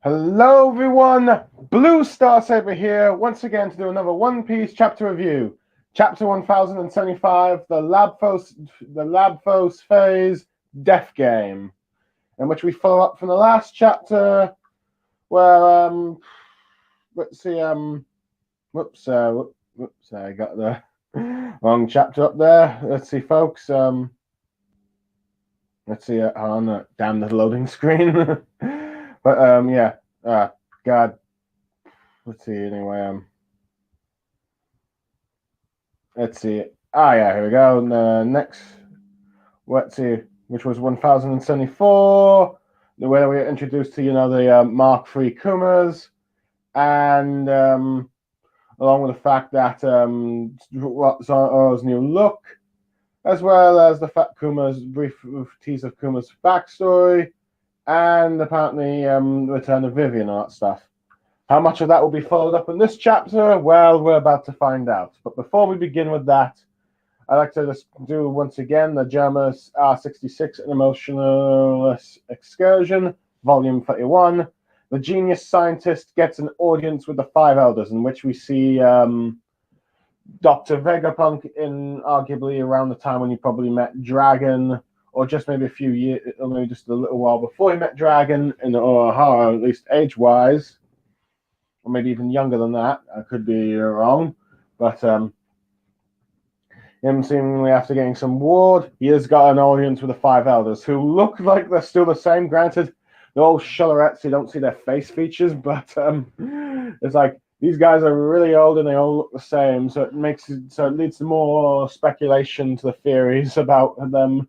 Hello everyone, Blue Star Saber here once again to do another One Piece chapter review. Chapter 1075, the Labfos Phase Death Game, in which we follow up from the last chapter where let's see whoops, I got the wrong chapter up there. Let's see folks, let's see on damn the loading screen. But yeah, God, let's see anyway. Let's see. Yeah, here we go. Next, let's see, which was 1074. The way we were introduced to the Mark III Kumas, and along with the fact that Zoro's new look, as well as the fact Kuma's brief tease of Kuma's backstory, and apparently return of Vivian and all that stuff. How much of that will be followed up in this chapter? Well, we're about to find out. But before we begin with that, I'd like to just do once again the Germus R66 An Emotionless Excursion, Volume 31. The genius scientist gets an audience with the Five Elders, in which we see Dr. Vegapunk in arguably around the time when he probably met Dragon, or just maybe a few years, or maybe just a little while before he met Dragon, or at least age-wise, or maybe even younger than that. I could be wrong, but him seemingly after getting some ward, he has got an audience with the Five Elders, who look like they're still the same. Granted, they're all Shullerettes, you don't see their face features, but it's like these guys are really old and they all look the same, so it leads to more speculation to the theories about them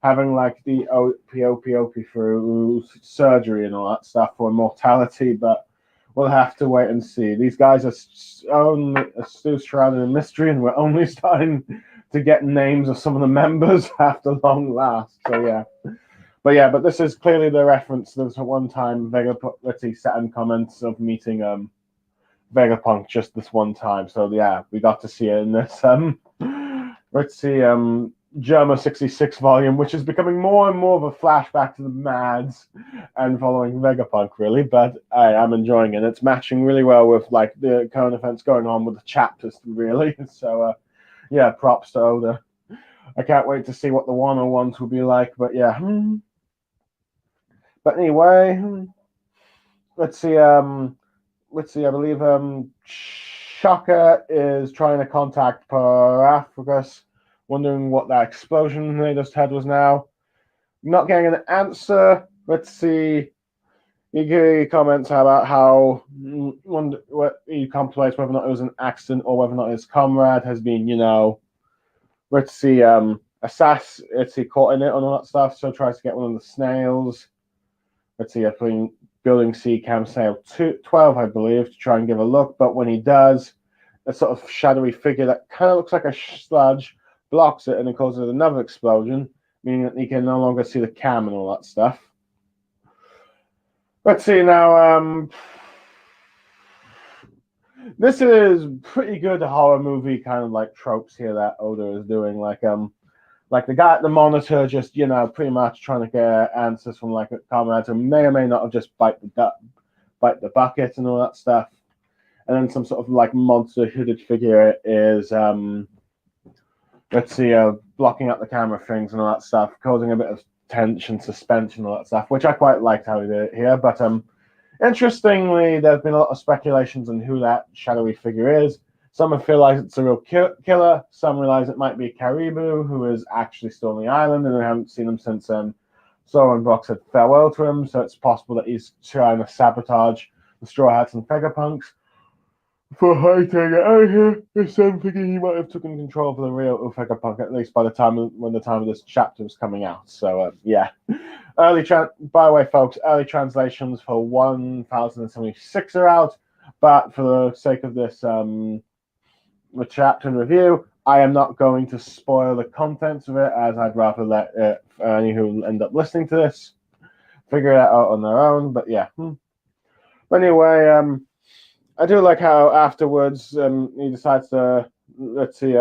having like the OPOP through surgery and all that stuff for immortality, but we'll have to wait and see. These guys are still shrouded in mystery, and we're only starting to get names of some of the members after long last. So yeah. But this is clearly the reference to this one time Vegapunk Saturn comments of meeting Vegapunk just this one time. So yeah, we got to see it in this let's see Germa 66 volume, which is becoming more and more of a flashback to the Mads and following Vegapunk, really. But I am enjoying it. It's matching really well with like the current events going on with the chapters, really. So yeah, props to Oda. I can't wait to see what the 101s will be like. But yeah. But anyway, let's see. I believe Shaka is trying to contact Paraphragus, wondering what that explosion they just had was now. Not getting an answer. Let's see. He comments about how he contemplates whether or not it was an accident or whether or not his comrade has been, let's see, caught in it and all that stuff. So tries to get one of the snails. Let's see, building CCAM sail 12, I believe, to try and give a look. But when he does, a sort of shadowy figure that kind of looks like a sludge blocks it and it causes another explosion, meaning that he can no longer see the cam and all that stuff. Let's see now. This is pretty good horror movie kind of like tropes here that Oda is doing. Like the guy at the monitor just pretty much trying to get answers from like comrades who may or may not have just bite the bucket and all that stuff. And then some sort of like monster hooded figure is let's see, blocking up the camera things and all that stuff, causing a bit of tension, suspense, and all that stuff, which I quite liked how he did it here. But interestingly, there's been a lot of speculations on who that shadowy figure is. Some have realized it's a real killer. Some realize it might be Caribou, who is actually still on the island, and we haven't seen him since Zoro and Brock said farewell to him. So it's possible that he's trying to sabotage the Straw Hats and Vegapunks for hiding it out here. There's some thinking he might have taken control of the real Vegapunk, at least by the time of this chapter was coming out. So yeah. By the way, folks, early translations for 1076 are out, but for the sake of this the chapter and review, I am not going to spoil the contents of it, as I'd rather let any who end up listening to this figure it out on their own. But yeah. But anyway, I do like how afterwards he decides to, let's see,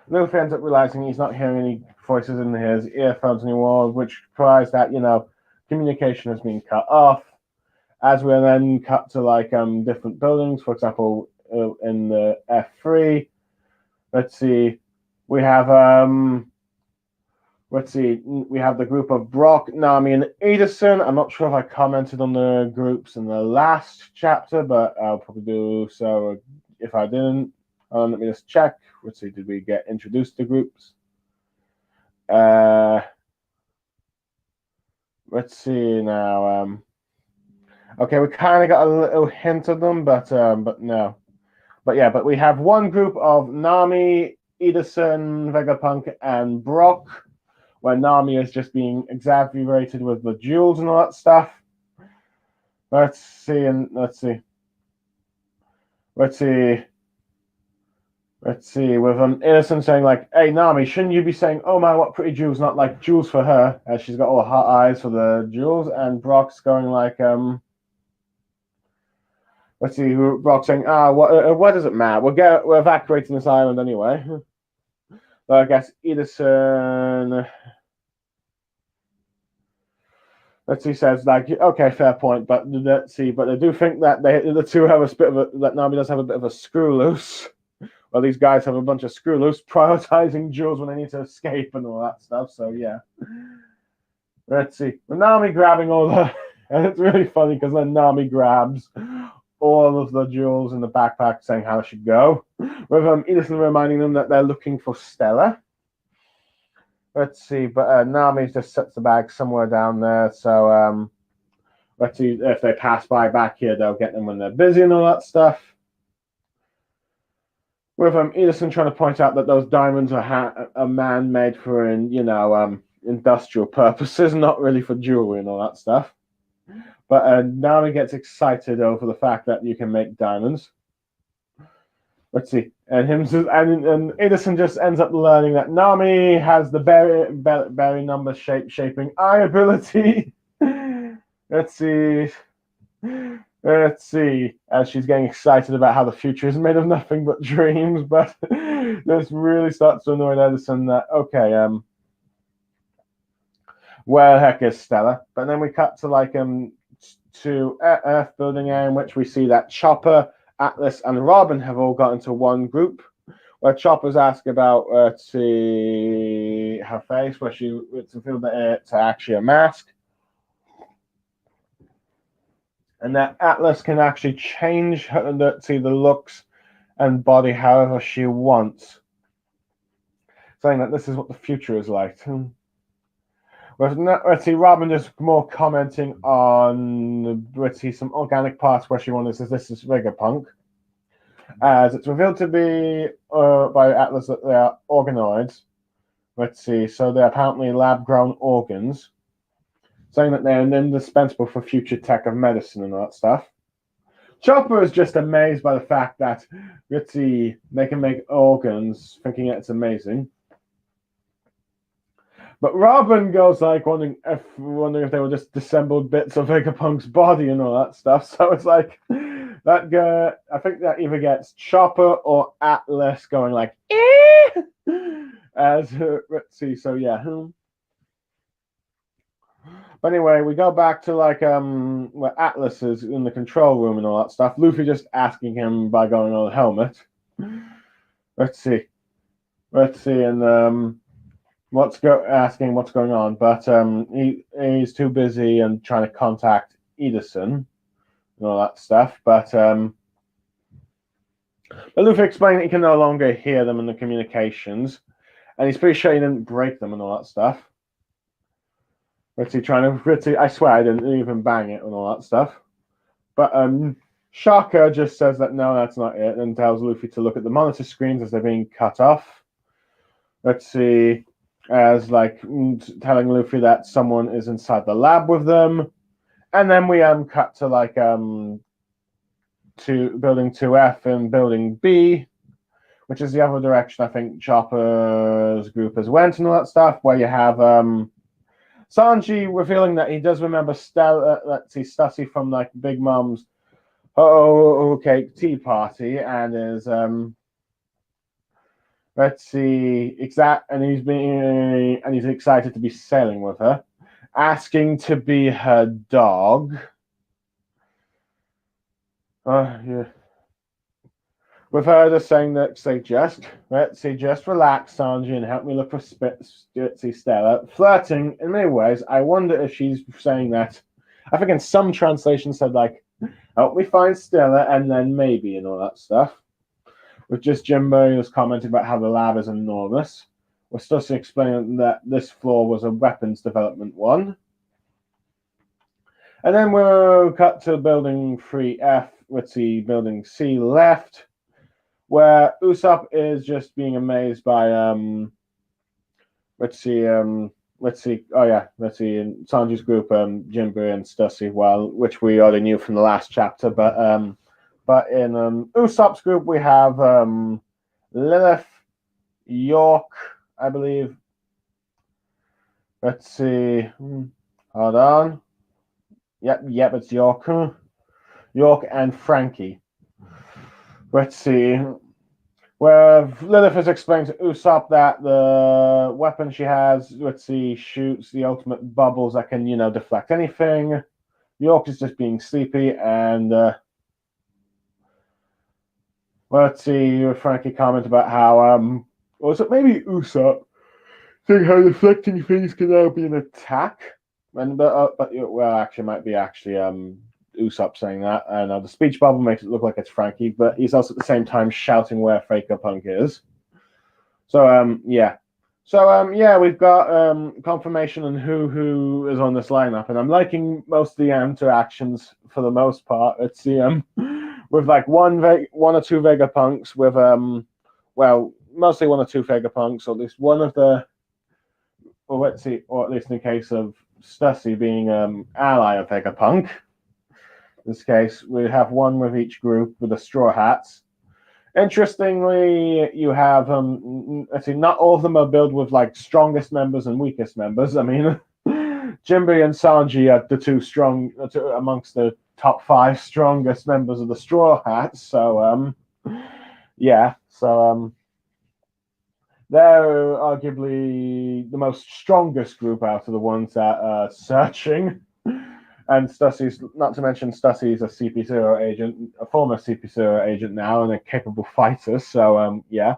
Luffy ends up realizing he's not hearing any voices in his earphones anymore, which implies that, communication has been cut off. As we then cut to like different buildings, for example, in the F3, let's see, we have we have the group of Brock, Nami, and Edison. I'm not sure if I commented on the groups in the last chapter, but I'll probably do so if I didn't. Let me just check. Let's see, did we get introduced to groups? Let's see now. Okay, we kind of got a little hint of them, but no. But yeah, but we have one group of Nami, Edison, Vegapunk, and Brock, where Nami is just being exaggerated with the jewels and all that stuff. Let's see. With Edison saying like, "Hey Nami, shouldn't you be saying, oh my, what pretty jewels, not like jewels for her," as she's got all her eyes for the jewels, and Brock's going like, let's see, Brock's saying, what does it matter? We're evacuating this island anyway. So I guess Edison. Let's see, says like, okay, fair point, but let's see, but I do think that the two have a bit of that Nami does have a bit of a screw loose. Well, these guys have a bunch of screw loose, prioritizing jewels when they need to escape and all that stuff. So yeah, let's see. With Nami grabbing all the, and it's really funny because then Nami grabs all of the jewels in the backpack, saying how it should go. With Edison reminding them that they're looking for Stella. Let's see, but Nami just sets the bag somewhere down there. So let's see if they pass by back here, they'll get them when they're busy and all that stuff. With Edison trying to point out that those diamonds are man-made for industrial purposes, not really for jewelry and all that stuff. But Nami gets excited over the fact that you can make diamonds. Let's see, and Edison just ends up learning that Nami has the berry number shaping eye ability. Let's see, as she's getting excited about how the future is made of nothing but dreams. But this really starts to annoy Edison that, okay, where the heck is Stella? But then we cut to like to Earth building area in which we see that Chopper, Atlas, and Robin have all got into one group, where Chopper's asked about her face, where it's revealed that it's actually a mask, and that Atlas can actually change the looks and body however she wants, saying that this is what the future is like. Let's see, Robin just more commenting on, let's see, some organic parts where she wonders if this is Vegapunk. As it's revealed to be by Atlas that they are organoids. Let's see, so they're apparently lab-grown organs, saying that they're indispensable for future tech of medicine and all that stuff. Chopper is just amazed by the fact that, let's see, they can make organs, thinking it's amazing. But Robin goes like wondering if they were just disassembled bits of Vegapunk's body and all that stuff. So it's like that guy. I think that either gets Chopper or Atlas going like, eh! As let's see. So yeah. But anyway, we go back to like where Atlas is in the control room and all that stuff. Luffy just asking him by going on the helmet. Let's see, and asking what's going on, but he's too busy and trying to contact Edison and all that stuff. But Luffy explained that he can no longer hear them in the communications, and he's pretty sure he didn't break them and all that stuff. I swear I didn't even bang it and all that stuff. But Shaka just says that no, that's not it, and tells Luffy to look at the monitor screens as they're being cut off. Let's see. As like telling Luffy that someone is inside the lab with them, and then we cut to like to building 2F and building B, which is the other direction I think Chopper's group has went and all that stuff, where you have Sanji revealing that he does remember Stussy from like Big Mom's cake tea party, and is let's see, and he's excited to be sailing with her. asking to be her dog. Yeah. With her just saying that, just relax, Sanji, and help me look for Stella. Flirting in many ways. I wonder if she's saying that. I think in some translations said like, help me find Stella, and then maybe, and all that stuff. With just Jimbo was commenting about how the lab is enormous. We're Stussy explaining that this floor was a weapons development one. And then we'll cut to building 3F, let's see, building C left, where Usopp is just being amazed by Sanji's group, Jinbei and Stussy, which we already knew from the last chapter, but in Usopp's group we have Lilith, York, I believe. Let's see. Hold on. Yep, it's York. York and Frankie. Let's see. Where Lilith has explained to Usopp that the weapon she has, shoots the ultimate bubbles that can, deflect anything. York is just being sleepy, and Frankie comment about how was it maybe Usopp saying how deflecting things can now be an attack, and actually might be Usopp saying that, and the speech bubble makes it look like it's Frankie, but he's also at the same time shouting where Vegapunk is. So we've got confirmation on who is on this lineup, and I'm liking most of the interactions for the most part. Let's see, with like one or two Vegapunks, with mostly one or two Vegapunks, or at least one of the, or at least in the case of Stussy being ally of Vegapunk. In this case, we have one with each group with the Straw Hats. Interestingly, you have not all of them are built with like strongest members and weakest members. I mean, Jinbei and Sanji are the two amongst the top 5 strongest members of the Straw Hats. So they're arguably the most strongest group out of the ones that are searching. And Stussy's, not to mention Stussy's a CP0 agent, a former CP0 agent now, and a capable fighter. So, they're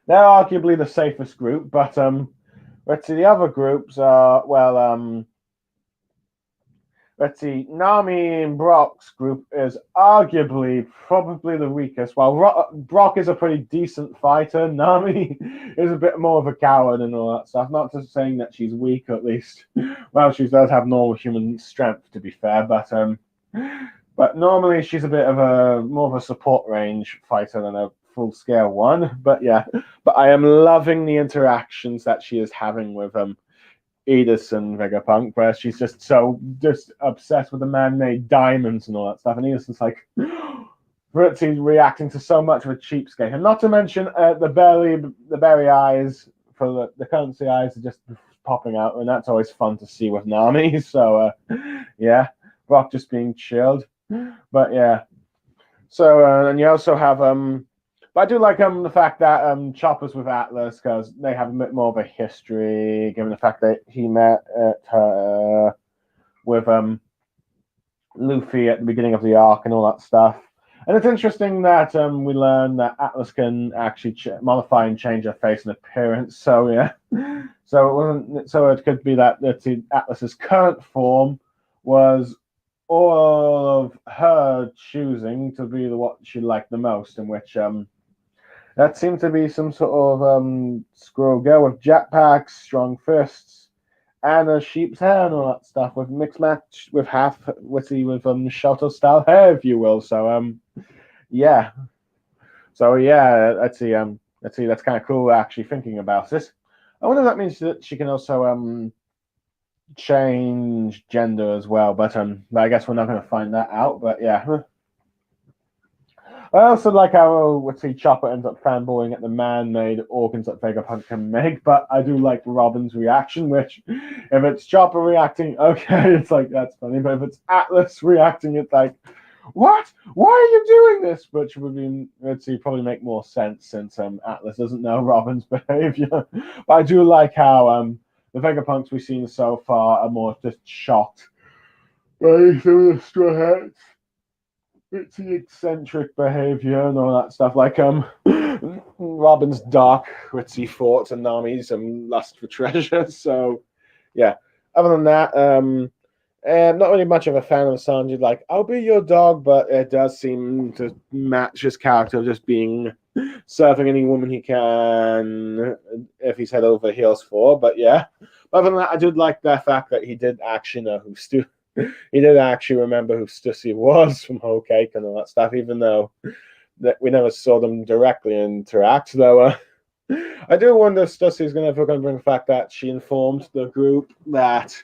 arguably the safest group. But let's see, the other groups are Nami and Brock's group is arguably probably the weakest. While Brock is a pretty decent fighter, Nami is a bit more of a coward and all that stuff. Not just saying that she's weak, at least. Well, she does have normal human strength, to be fair, but normally she's a bit of more of a support range fighter than a full-scale one. But I am loving the interactions that she is having with Edis and Vegapunk, where she's just obsessed with the man-made diamonds and all that stuff, and Edis is like reacting to so much of a cheapskate, and not to mention the berry eyes for the currency eyes are just popping out, and that's always fun to see with Nami. So Brock just being chilled, but and you also have but I do like the fact that Chopper's with Atlas, because they have a bit more of a history, given the fact that he met with Luffy at the beginning of the arc and all that stuff. And it's interesting that we learn that Atlas can actually modify and change her face and appearance. So it could be that Atlas's current form was all of her choosing to be what she liked the most, in which that seemed to be some sort of squirrel girl with jetpacks, strong fists, and a sheep's hair and all that stuff, with mixed match with with Shoto style hair, if you will. So let's see. That's kind of cool. Actually, thinking about this, I wonder if that means that she can also change gender as well. But I guess we're not going to find that out. But yeah. I also like how Chopper ends up fanboying at the man-made organs that Vegapunk can make, but I do like Robin's reaction, which, if it's Chopper reacting, okay, it's like, that's funny, but if it's Atlas reacting, it's like, what? Why are you doing this? Which would be, probably make more sense, since Atlas doesn't know Robin's behavior. But I do like how the Vegapunks we've seen so far are more just shocked by some of the Straw Hats. It's the eccentric behavior and all that stuff. Like Robin's dark, ritzy thoughts and Nami's lust for treasure. So yeah. Other than that, not really much of a fan of Sanji. Like, I'll be your dog, but it does seem to match his character of just being serving any woman he can if he's head over heels for. But yeah. Other than that, I did like the fact that he did actually know who Stu. He did actually remember who Stussy was from Whole Cake and all that stuff, even though that we never saw them directly interact. Though I do wonder if Stussy's going to bring the fact that she informed the group that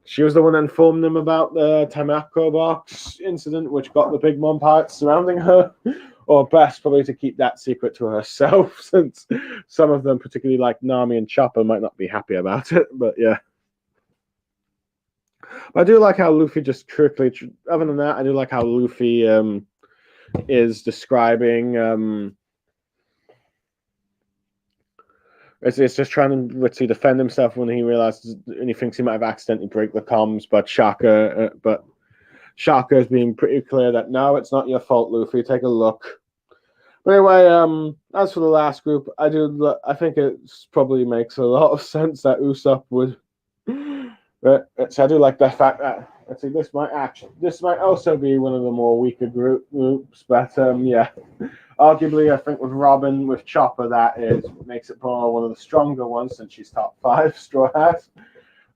she was the one that informed them about the Tamako box incident, which got the big mom parts surrounding her. Or best, probably to keep that secret to herself, since some of them, particularly like Nami and Chopper, might not be happy about it. But yeah. But I do like how Luffy just quickly. Other than that, I do like how Luffy is describing. It's just trying to defend himself when he realizes and he thinks he might have accidentally break the comms, but Shaka is being pretty clear that no, it's not your fault, Luffy. Take a look. But anyway, as for the last group, I think it probably makes a lot of sense that Usopp would. But I do like the fact that this might also be one of the more weaker groups, but yeah, arguably I think with Robin with Chopper makes it probably one of the stronger ones since she's top 5 Straw Hat.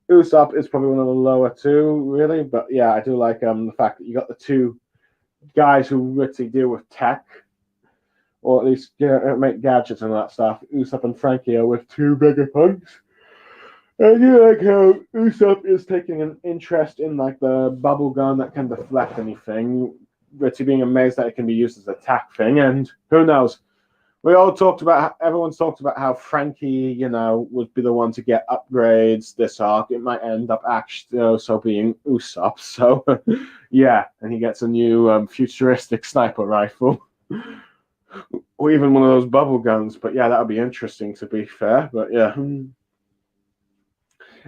Usopp is probably one of the lower 2, really, but yeah, I do like the fact that you got the 2 guys who really deal with tech, or at least make gadgets and that stuff. Usopp and Frankie are with 2 Vegapunks. I do like how Usopp is taking an interest in like the bubble gun that can deflect anything, Ritzy being amazed that it can be used as an attack thing, and who knows? Everyone's talked about how Frankie, would be the one to get upgrades this arc. It might end up actually also being Usopp. So yeah, and he gets a new futuristic sniper rifle. Or even one of those bubble guns, but yeah, that would be interesting to be fair. But yeah.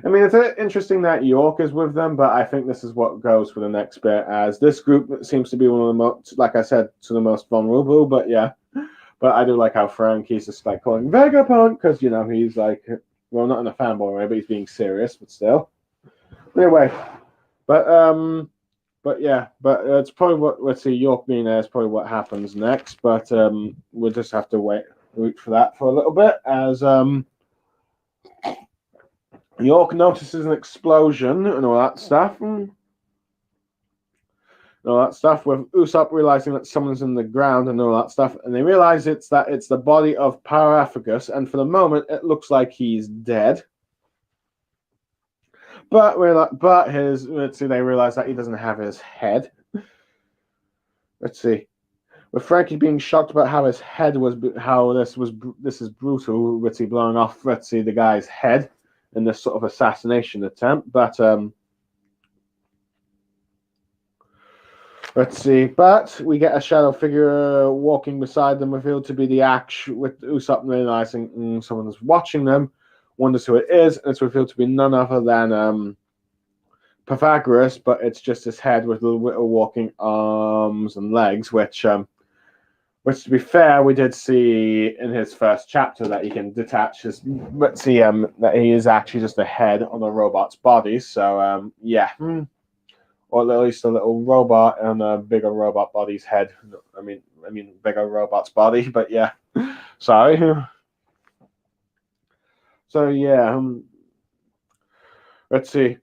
I mean, it's interesting that York is with them, but I think this is what goes for the next bit, as this group seems to be one of the most, like I said, to the most vulnerable, but yeah. But I do like how Frankie's just like calling Vegapunk, because, he's like, well, not in a fanboy way, but he's being serious, but still. Anyway, but yeah, but it's probably what, let's see, York being there is probably what happens next, but we'll just have to wait for that for a little bit, as York notices an explosion and all that stuff. With Usopp realizing that someone's in the ground and all that stuff, and they realize it's the body of Paraphagus, and for the moment it looks like he's dead. But they realize that he doesn't have his head. Let's see. With Frankie being shocked about how his head was, how this is brutal. Ritzy blowing off the guy's head in this sort of assassination attempt, but let's see. But we get a shadow figure walking beside them, revealed to be the Axe, with Usopp realizing someone is watching them, wonders who it is, and it's revealed to be none other than Pythagoras, but it's just his head with little walking arms and legs, which to be fair, we did see in his first chapter that he can detach his. Let's see, that he is actually just a head on a robot's body. So yeah, or at least a little robot on a bigger robot body's head. I mean, bigger robot's body, but yeah. Sorry. So yeah, let's see.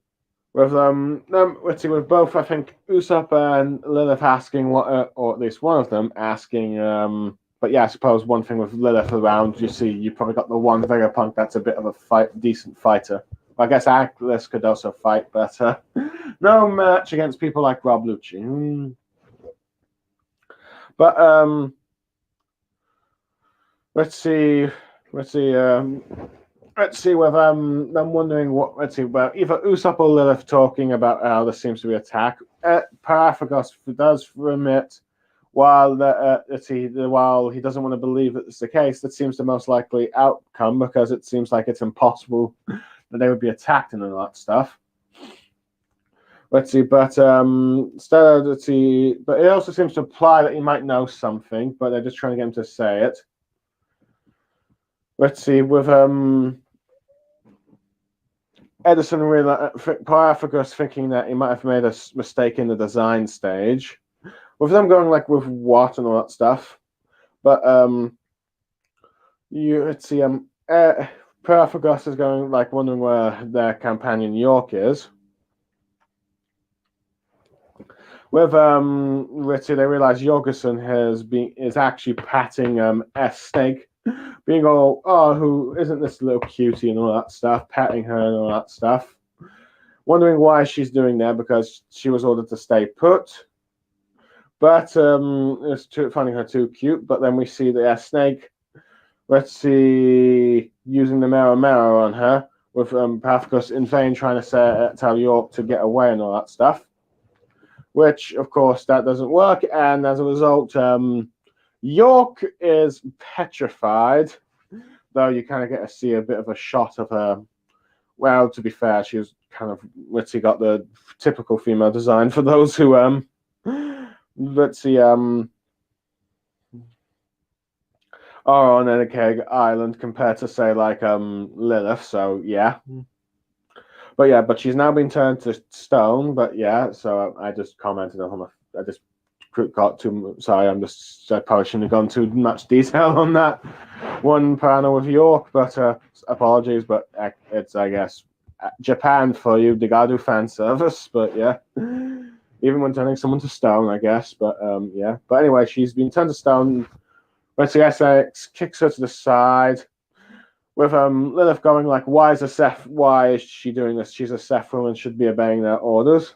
With with both, I think Usopp and Lilith asking or at least one of them asking. But yeah, I suppose one thing with Lilith around, you probably got the one Vegapunk that's a bit of a decent fighter. I guess Atlas could also fight, but no match against people like Rob Lucci. But let's see. Let's see whether I'm wondering what. Let's see. Well, either Usopp or Lilith talking about how there seems to be attack. Paraphagos does remit, while while he doesn't want to believe that it's the case. That seems the most likely outcome, because it seems like it's impossible that they would be attacked and all that stuff. Let's see, but let's see, but it also seems to imply that he might know something, but they're just trying to get him to say it. Let's see, with Edison Pythagoras thinking that he might have made a mistake in the design stage, with them going like with what and all that stuff. But let's see, Pythagoras is going like wondering where their companion York is. With let's see, they realize Jorgensen is actually patting S Snake, being all, oh, who isn't this little cutie and all that stuff, patting her and all that stuff. Wondering why she's doing that, because she was ordered to stay put. But it's finding her too cute. But then we see the S Snake, let's see, using the mirror on her, with Pythagoras in vain trying to tell York to get away and all that stuff. Which, of course, that doesn't work. And as a result, York is petrified, though you kind of get to see a bit of a shot of her. Well, to be fair, she was kind of, let's see, got the typical female design for those who, let's see, are on Enakeg Island compared to, say, like, Lilith, so, yeah. But yeah, but she's now been turned to stone. But yeah, so I just commented on I just got too. Sorry, I probably shouldn't have gone too much detail on that one panel with York. But apologies. But it's, I guess, Japan for you. They gotta do fan service. But yeah, even when turning someone to stone, I guess. But yeah. But anyway, she's been turned to stone. Let's see, SX kicks her to the side. With Lilith going like, why is she doing this? She's a Seth woman, should be obeying their orders.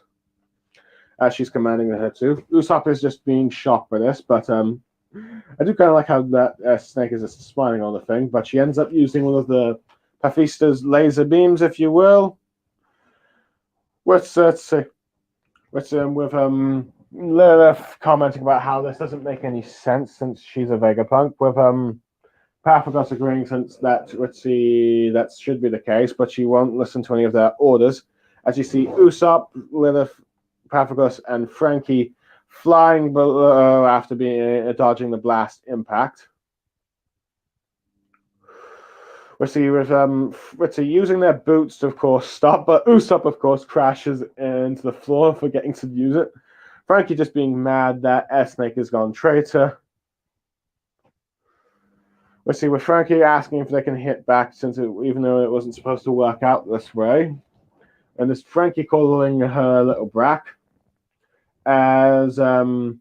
As she's commanding her to. Usopp is just being shocked by this, but I do kind of like how that Snake is just smiling on the thing, but she ends up using one of the Hephaestus's laser beams, if you will. Let's see. With Lilith commenting about how this doesn't make any sense since she's a Vegapunk, with Pythagoras agreeing since that, let's see, that should be the case, but she won't listen to any of their orders. As you see Usopp, Lilith, Pythagoras, and Frankie flying below after dodging the blast impact. Let's see, using their boots to, of course, stop, but Usopp, of course, crashes into the floor, forgetting to use it. Frankie just being mad that S-Snake has gone traitor. Let's see, with Frankie asking if they can hit back, even though it wasn't supposed to work out this way. And this Frankie calling her little brat. As you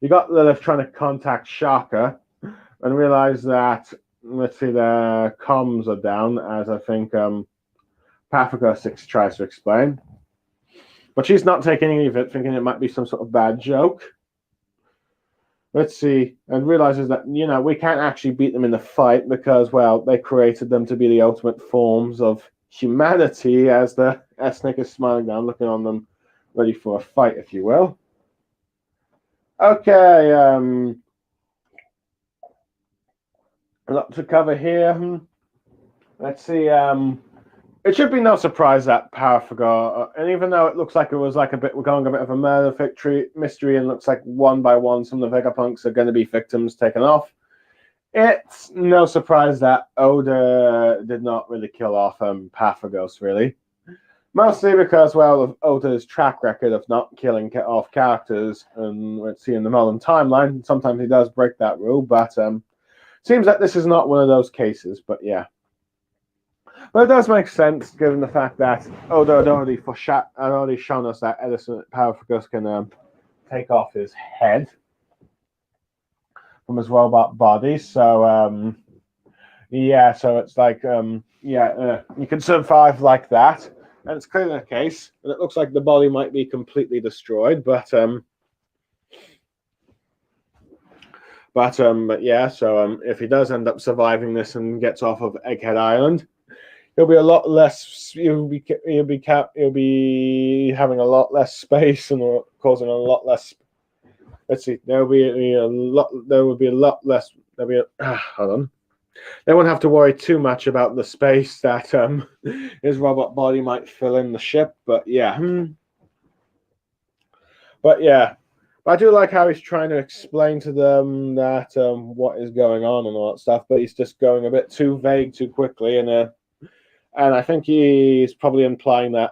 got Lilith trying to contact Shaka and realize that, let's see, their comms are down, as I think Pythagoras tries to explain. But she's not taking any of it, thinking it might be some sort of bad joke. Let's see, and realizes that, we can't actually beat them in the fight because, well, they created them to be the ultimate forms of humanity, as the S-Snake is smiling down, looking on them, ready for a fight, if you will. Okay, a lot to cover here. Let's see, it should be no surprise that Pythagoras, and even though it looks like it was like we're going a bit of a murder mystery, and looks like one by one some of the Vegapunks are going to be victims taken off, it's no surprise that Oda did not really kill off Pythagoras, really. Mostly because, well, of Oda's track record of not killing off characters, and let's see, in the modern timeline, sometimes he does break that rule, but seems that this is not one of those cases, but yeah. But it does make sense, given the fact that Oda had already shown us that Edison Pythagoras can take off his head from his robot body. So, yeah, so it's like, you can survive like that. And it's clearly the case. And it looks like the body might be completely destroyed, but yeah, so if he does end up surviving this and gets off of Egghead Island, he'll be a lot less. He'll be having a lot less space and causing a lot less. Let's see. There will be a lot less. Hold on. they won't have to worry too much about the space that his robot body might fill in the ship. But yeah, but yeah. But I do like how he's trying to explain to them that what is going on and all that stuff, but he's just going a bit too vague too quickly, and I think he's probably implying that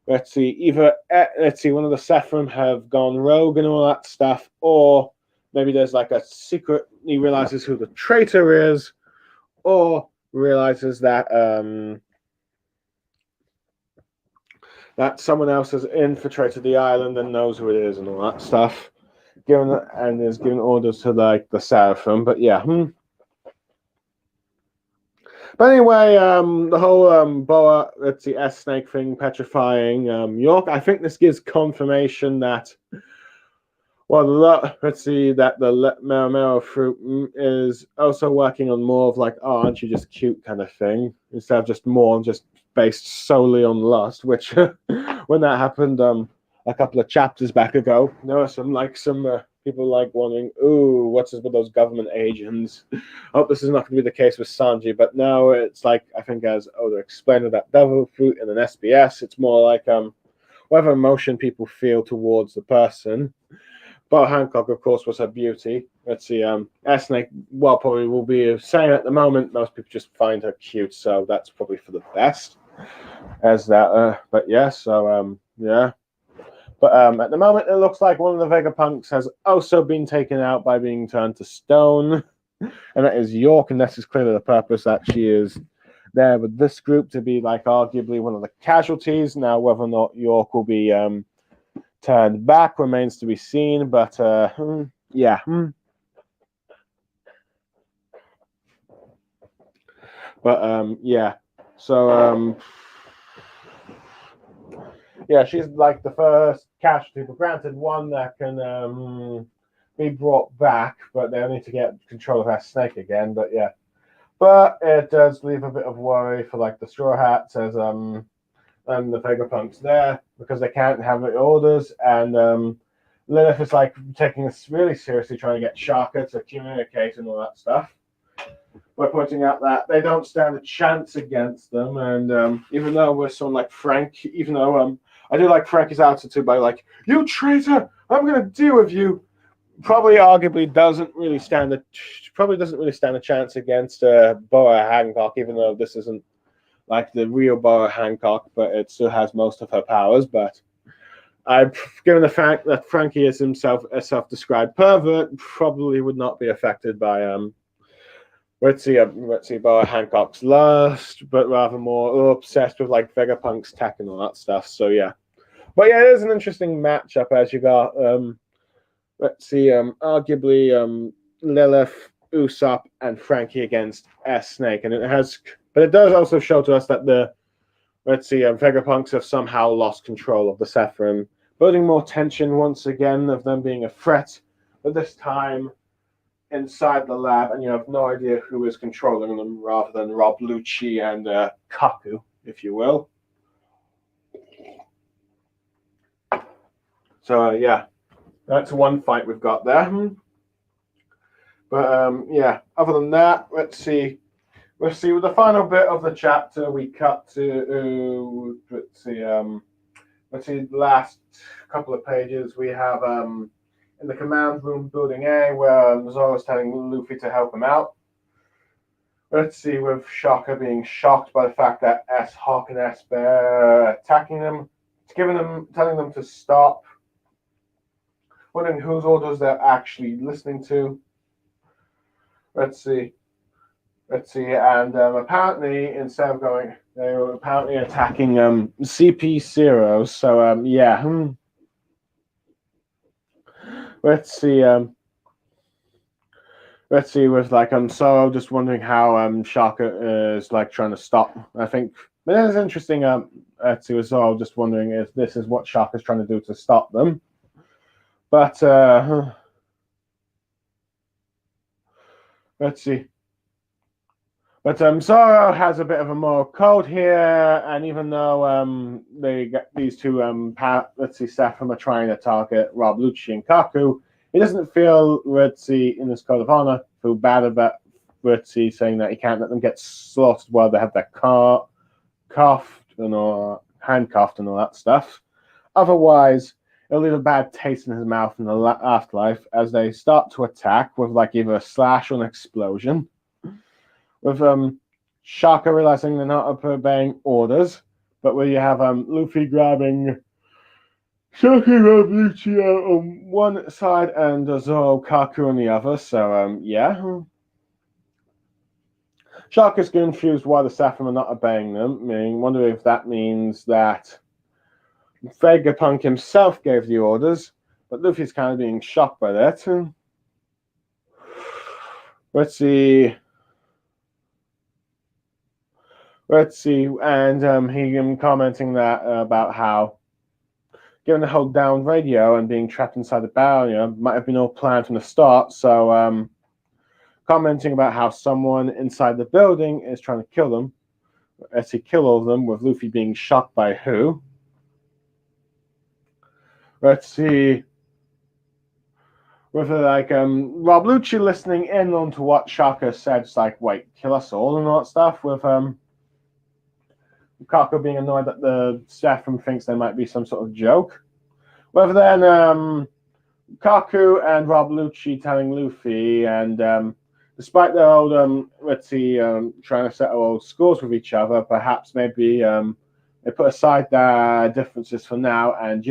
let's see, either one of the Sephram have gone rogue and all that stuff, or maybe there's like a secret. He realizes who the traitor is, or realizes that that someone else has infiltrated the island and knows who it is and all that stuff. And is giving orders to like the Seraphim. But yeah. But anyway, the whole boa, let's see, S snake thing petrifying York. I think this gives confirmation that, well, let's see, that the Mero fruit is also working on more of like, oh, aren't you just cute kind of thing, instead of just more just based solely on lust. Which, when that happened, a couple of chapters back ago, there were some people like wondering, ooh, what's this with those government agents? I hope this is not going to be the case with Sanji. But now it's like, I think as Oda explained with that devil fruit in an SBS, it's more like whatever emotion people feel towards the person. Boa Hancock, of course, was her beauty. Let's see, S-Snake, well, probably will be saying at the moment, most people just find her cute, so that's probably for the best. As that, but yeah, so yeah. But at the moment, it looks like one of the Vegapunks has also been taken out by being turned to stone, and that is York, and this is clearly the purpose that she is there with this group to be like arguably one of the casualties. Now, whether or not York will be turned back remains to be seen, but yeah. But yeah, so yeah, she's like the first casualty, but granted, one that can be brought back, but they'll need to get control of that snake again. But yeah, but it does leave a bit of worry for like the Straw Hats as and the Vegapunks there, because they can't have the orders, and Lilith is like taking this really seriously, trying to get Shaka to communicate and all that stuff. We're pointing out that they don't stand a chance against them, and even though we're someone like Frank, even though I do like Frankie's attitude by like, you traitor, I'm gonna deal with you. Probably arguably doesn't really stand a chance against Boa Hancock, even though this isn't like the real Boa Hancock, but it still has most of her powers. But given the fact that Frankie is himself a self-described pervert, probably would not be affected by let's see, Boa Hancock's lust, but rather more obsessed with like Vegapunk's tech and all that stuff. So yeah, but yeah, it is an interesting matchup as you got let's see, arguably Lilith, Usopp, and Frankie against S Snake, and it does also show to us that the Vegapunks have somehow lost control of the Sephram, building more tension once again of them being a threat, but this time inside the lab, and you have no idea who is controlling them, rather than Rob Lucci and Kaku, if you will. So yeah, that's one fight we've got there. But yeah, other than that, let's see. With the final bit of the chapter, we cut to let's see, the last couple of pages. We have in the command room, building A, where Zoro's telling Luffy to help him out. Let's see, with Shaka being shocked by the fact that S Hawk and S Bear are attacking them, telling them to stop, wondering whose orders they're actually listening to. Let's see, and apparently instead of going, they were apparently attacking CP0. So yeah. Let's see, with like Zoro just wondering how Shaka is like trying to stop. I think it is interesting. Let's see, with Zoro just wondering if this is what Shaka's trying to do to stop them. But let's see. But Zoro has a bit of a moral code here, and even though they get these two Sephram are trying to target Rob Lucci and Kaku, he doesn't feel, let's see, in his code of honor, feel bad Ritzy saying that he can't let them get slaughtered while they have their car cuffed and all, handcuffed and all that stuff. Otherwise, it'll leave a bad taste in his mouth in the afterlife as they start to attack with like either a slash or an explosion. With Shaka realizing they're not obeying orders, but where you have Luffy grabbing Shaka Lucci on one side and Zoro Kaku on the other. So yeah. Shaka's confused why the Saffron are not obeying them, wondering if that means that Vegapunk himself gave the orders, but Luffy's kind of being shocked by that. Let's see, and he commenting that about how, given the hold down radio and being trapped inside the barrier, might have been all planned from the start. So, commenting about how someone inside the building is trying to kill them, as he kill all of them, with Luffy being shocked by who. Let's see. With Rob Lucci listening in on to what Shaka said, it's like, wait, kill us all and all that stuff. With Kaku being annoyed that the Saffron thinks there might be some sort of joke. Whether then Kaku and Rob Lucci telling Luffy, and despite their old trying to settle old scores with each other, perhaps maybe they put aside their differences for now and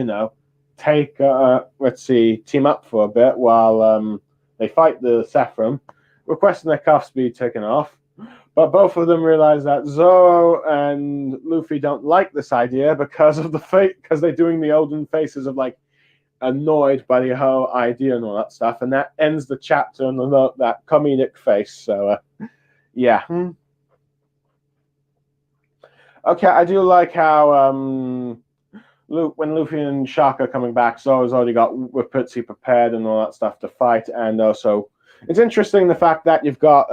take team up for a bit while they fight the Saffron, requesting their cuffs be taken off. But both of them realize that Zoro and Luffy don't like this idea because of because they're doing the olden faces of like annoyed by the whole idea and all that stuff, and that ends the chapter on that comedic face. So yeah. Okay, I do like how when Luffy and Shaka are coming back, Zoro's already got Waputsi prepared and all that stuff to fight, and also it's interesting the fact that you've got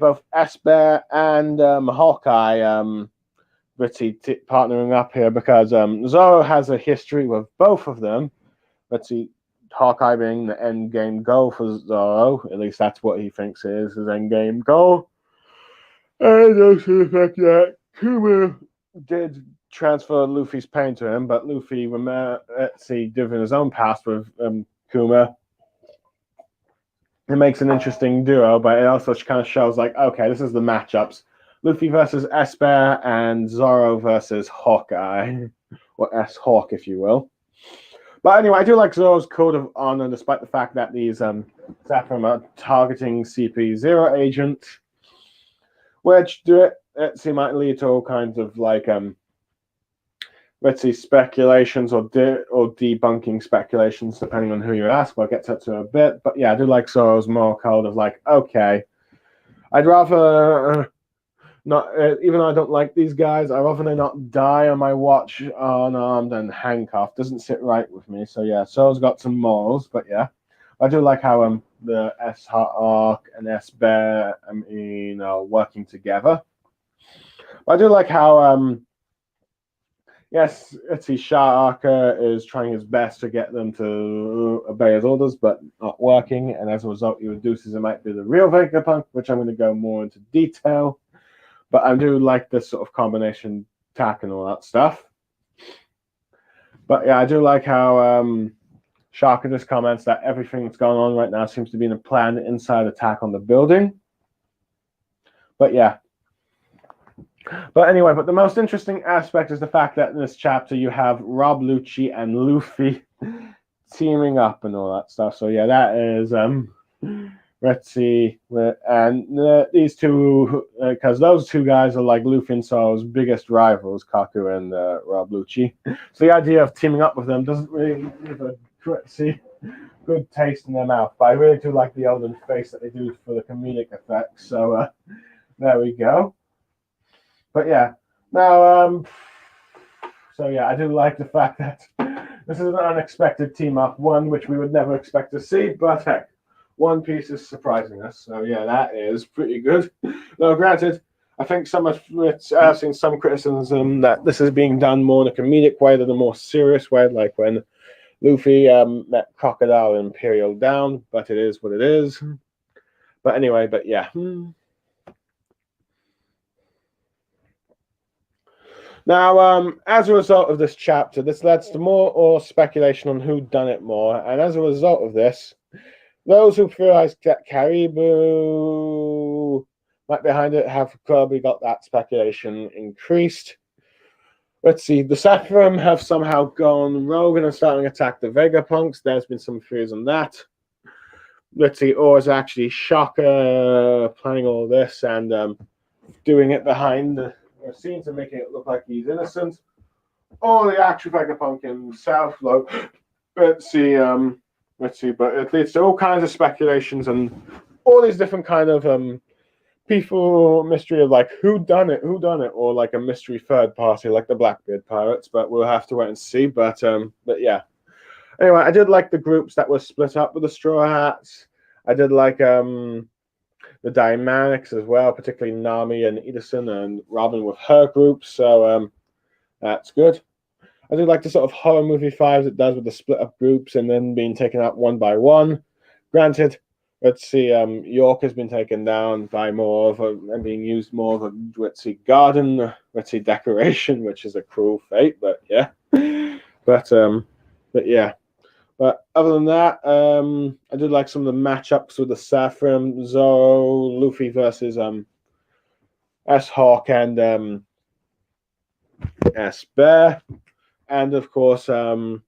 both Esper and Hawkeye partnering up here, because Zoro has a history with both of them. Hawkeye being the end game goal for Zoro, at least that's what he thinks is his end game goal. And also the fact that Kuma did transfer Luffy's pain to him, but Luffy, given his own past with Kuma, it makes an interesting duo, but it also kind of shows like, okay, this is the matchups. Luffy versus Esper and Zoro versus Hawkeye, or S-Hawk, if you will. But anyway, I do like Zoro's code of honor, despite the fact that these Saffron are targeting CP0 agent, which might lead to all kinds of like speculations or debunking speculations, depending on who you ask. We'll get to that in a bit. But yeah, I do like Zoro's moral code of like, okay, I'd rather not, even though I don't like these guys, I'd rather they not die on my watch unarmed and handcuffed. Doesn't sit right with me. So yeah, Zoro's got some morals. But yeah, I do like how the S-Hawk and S-Bear are working together. But I do like how yes, Shaka is trying his best to get them to obey his orders, but not working. And as a result, he reduces it might be the real Vegapunk, which I'm going to go more into detail. But I do like this sort of combination attack and all that stuff. But yeah, I do like how Shaka just comments that everything that's going on right now seems to be in a planned inside attack on the building. But yeah. But anyway, the most interesting aspect is the fact that in this chapter you have Rob Lucci and Luffy teaming up and all that stuff. So yeah, that is let's see, and these two, because those two guys are like Luffy and Zoro's biggest rivals, Kaku and Rob Lucci. So the idea of teaming up with them doesn't really give a good taste in their mouth. But I really do like the olden face that they do for the comedic effect. So there we go. But yeah, now, so yeah, I do like the fact that this is an unexpected team up, one which we would never expect to see, but heck, One Piece is surprising us. So yeah, that is pretty good. Now, granted, I think I've seen some criticism that this is being done more in a comedic way than a more serious way, like when Luffy met Crocodile in Imperial Down, but it is what it is. But anyway, but yeah. Now, as a result of this chapter, this leads to more or speculation on who done it more, and as a result of this, those who theorize that Caribou might behind it have probably got that speculation increased. Let's see, the Sephirim have somehow gone rogue and are starting to attack the Vegapunks. There's been some theories on that. Let's see, or is actually Shaka planning all this and doing it behind the scenes and making it look like he's innocent, or the actual Vegapunk himself. Let's see, but it leads to all kinds of speculations and all these different kind of people mystery of like who done it, or like a mystery third party like the Blackbeard Pirates. But we'll have to wait and see. But yeah. Anyway, I did like the groups that were split up with the Straw Hats. I did like the dynamics as well, particularly Nami and Edison and Robin with her group. So that's good. I do like the sort of horror movie vibes it does with the split up groups and then being taken out one by one. Granted, let's see, York has been taken down by more of and being used more of a, let's see, garden, let's see, decoration, which is a cruel fate, but yeah. But yeah. But other than that, I did like some of the matchups with the Sephirim, Zoro, Luffy versus S-Hawk and S-Bear. And of course, Usopp's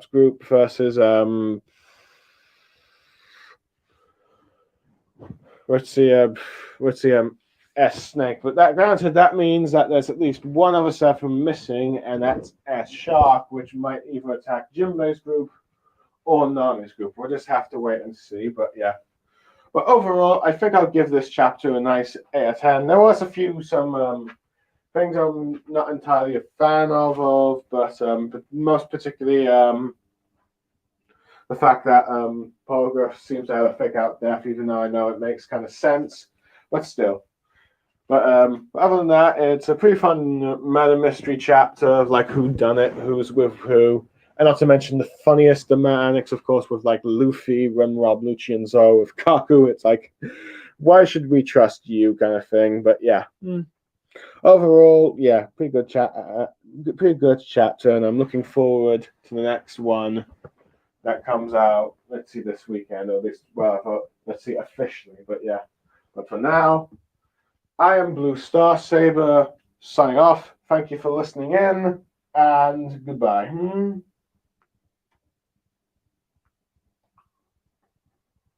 group versus S-Snake. But that granted, that means that there's at least one other Sephirim missing, and that's S-Shark, which might either attack Jinbei's group or Nami's group. We'll just have to wait and see. But yeah. But overall, I think I'll give this chapter a nice 8 out of 10. There was some things I'm not entirely a fan of, but most particularly the fact that Polygraph seems to have a fake out death, even though I know it makes kind of sense, but still. But other than that, it's a pretty fun murder mystery chapter of like who done it, who's with who, and not to mention the funniest mechanics, of course, with like Luffy, Ren, Rob, Lucci, and Zoro with Kaku. It's like, why should we trust you, kind of thing. But yeah. Overall, yeah, pretty good chapter, and I'm looking forward to the next one that comes out. Let's see, this weekend or this. Well, let's see officially, but yeah. But for now, I am Blue Star Saber signing off. Thank you for listening in, and goodbye.